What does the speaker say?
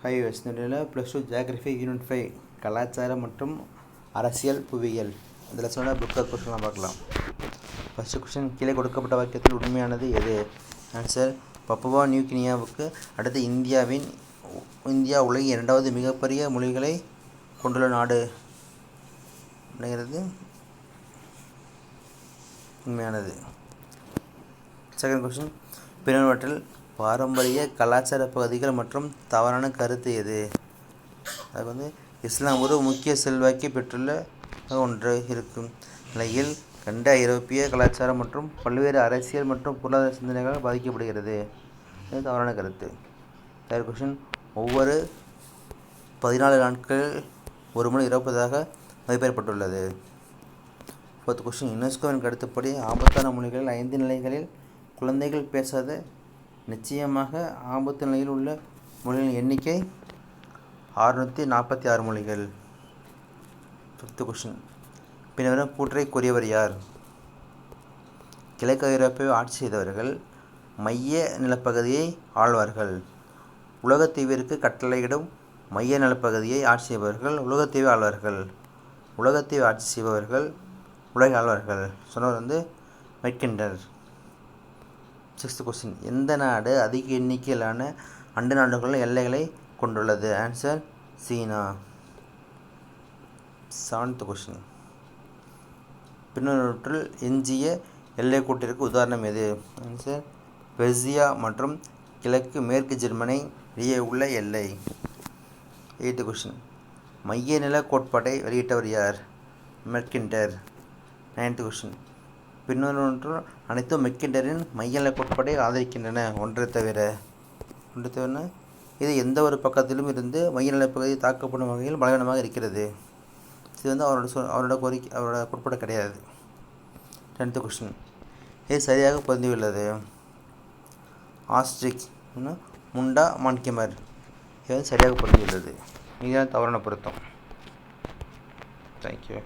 Highways +2 geography unit 5 கலாச்சாரம் மற்றும் அரசியல் புவியியல். இதில் சொன்ன புக்கர் கொஸ்டின்லாம் பார்க்கலாம். ஃபஸ்ட்டு கொஸ்டின், கீழே கொடுக்கப்பட்ட வாக்கியத்தில் உண்மையானது எது? ஆன்சர், பப்புவா நியூ கினியாவுக்கு அடுத்து இந்தியா உலகின் 2வது மிகப்பெரிய மொழிகளை கொண்டுள்ள நாடு அப்படிங்கிறது உண்மையானது. செகண்ட் கொஸ்டின், பின்வற்றில் பாரம்பரிய கலாச்சார பகுதிகள் மற்றும் தவறான கருத்து எது? அது இஸ்லாம் ஒரு முக்கிய செல்வாக்கை பெற்றுள்ள ஒன்று இருக்கும் நிலையில் கண்ட ஐரோப்பிய கலாச்சாரம் மற்றும் பல்வேறு அரசியல் மற்றும் பொருளாதார சிந்தனைகளால் பாதிக்கப்படுகிறது. இது தவறான கருத்து. தேர்ட் கொஸ்டின், ஒவ்வொரு 14 நாட்கள் ஒரு மொழி இறப்பதாக மதிப்பிடப்பட்டுள்ளது. ஃபோர்த் கொஸ்டின், யுனெஸ்கோவின் கருத்துப்படி ஆபத்தான மொழிகளில் 5 நிலைகளில் குழந்தைகள் பேசாத நிச்சயமாக ஆபத்து நிலையில் உள்ள மொழிகளின் எண்ணிக்கை 646 மொழிகள். ஃபிஃப்த் கொஸ்டின், பின்வரும் கூற்றை கூறியவர் யார்? கிழக்கு ஐரோப்பாவை ஆட்சி செய்தவர்கள் மைய நிலப்பகுதியை ஆழ்வார்கள். உலகத்தீவிற்கு கட்டளையிடும் மைய நிலப்பகுதியை ஆட்சி செய்பவர்கள் உலகத்தீவை ஆழ்வார்கள். உலகத்தீவை ஆட்சி செய்பவர்கள் உலக ஆழ்வார்கள். சொன்னவர் மெக்கிண்டர். சிக்ஸ்த் கொஸ்டின், எந்த நாடு அதிக எண்ணிக்கையிலான அண்டை நாடுகளின் எல்லைகளை கொண்டுள்ளது? ஆன்சர், சீனா. செவன்த் கொஸ்டின், பின்வருவற்றில் எஞ்சிய எல்லைக்கோட்டிற்கு உதாரணம் எது? ஆன்சர், பெர்சியா மற்றும் கிழக்கு மேற்கு ஜெர்மனி இடையே உள்ள எல்லை. எய்த் கொஸ்டின், மைய நில கோட்பாட்டை வெளியிட்டவர் யார்? மெக்கிண்டர். நைன்த் கொஸ்டின், பின்வருவற்றுள் அனைத்தும் மெக்கிண்டரின் மைய நில கோட்பாட்டை ஆதரிக்கின்றன ஒன்றை தவிர. இது எந்த ஒரு பக்கத்திலும் இருந்து மைய நிலப்பகுதி தாக்கப்படும் வகையில் பலவீனமாக இருக்கிறது. இது அவரோட கோட்பாடு கிடையாது. 10th கொஸ்டின், இது சரியாக பொருந்தியுள்ளது. ஆஸ்ட்ரிச் முண்டா மான்கிமர் இது சரியாக பொருந்தியுள்ளது. இதுதான் தவறான பொருத்தம். தேங்க்யூ.